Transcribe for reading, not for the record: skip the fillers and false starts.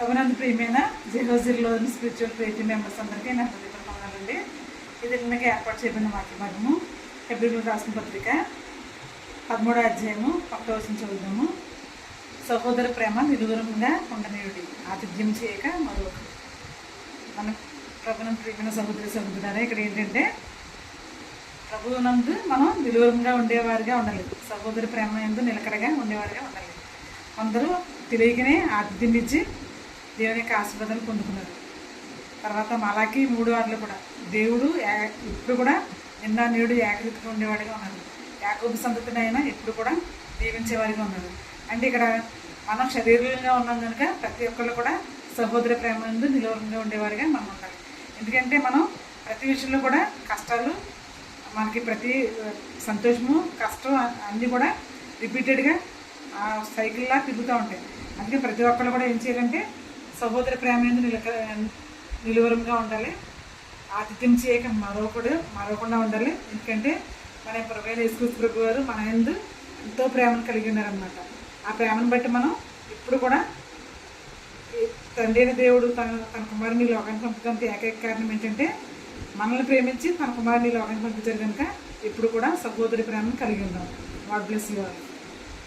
ప్రభునందు ప్రియమైన జెహోజిర్లోని spiritual creative members అందరికీ నా హృదయపూర్వకండి. ఇది నిన్నకి ఏర్పాటు చేయబడిన వాక్య భాగము హెబ్రీయులకు రాసిన పత్రిక 13వ అధ్యాయము 1వ వచనం చదువుదాము. సహోదర ప్రేమ నిలువరంగా ఉండనియుడి, ఆతిథ్యం చేయక మరొకరు. మన ప్రభునందు ప్రియమైన సహోదరులారా, ఇక్కడ ఏంటంటే ప్రభువునందు మనం నిలువరంగా ఉండేవారిగా ఉండాలి. సహోదరి ప్రేమ యందు నిలకడగా ఉండేవారిగా ఉండాలి. అందరూ తెలియకనే ఆతిథ్యం ఇచ్చి దేవుని యొక్క ఆశీర్వాదాలు పొందుకున్నారు. తర్వాత మలాకి 3:6 కూడా దేవుడు ఇప్పుడు కూడా నిన్న నేడు ఏకరీతిగా ఉండేవాడిగా ఉన్నాడు. యాకోబు సంతతిని అయినా ఎప్పుడు కూడా దీవించేవాడిగా ఉన్నాడు. అంటే ఇక్కడ మనం శరీరంగా ఉన్నాం కనుక ప్రతి ఒక్కళ్ళు కూడా సహోదర ప్రేమ యందు నిలువరంగా ఉండేవాడిగా మనం ఉండాలి. ఎందుకంటే మనం ప్రతి విషయంలో కూడా కష్టాలు, మనకి ప్రతి సంతోషము కష్టం అన్నీ కూడా రిపీటెడ్గా సైకిల్లా తిరుగుతూ ఉంటాయి. అందుకే ప్రతి ఒక్కళ్ళు కూడా ఏం చేయాలంటే సహోదర ప్రేమ యందు నిలువరంగా ఉండాలి. ఆతిథ్యం చేయక మరొకకుండా ఉండాలి. ఎందుకంటే మన ప్రభువైన యేసుక్రీస్తు ప్రభు వారు మన యందు ఎంతో ప్రేమను కలిగి ఉన్నారనమాట. ఆ ప్రేమను బట్టి మనం ఇప్పుడు కూడా తండ్రి అయిన దేవుడు తన కుమారుని లోకానికి పంపడానికి ఏకైక కారణం ఏంటంటే మనల్ని ప్రేమించి తన కుమారుని లోకానికి పంపించారు కనుక ఇప్పుడు కూడా సహోదరి ప్రేమను కలిగి ఉన్నాం. God bless you all.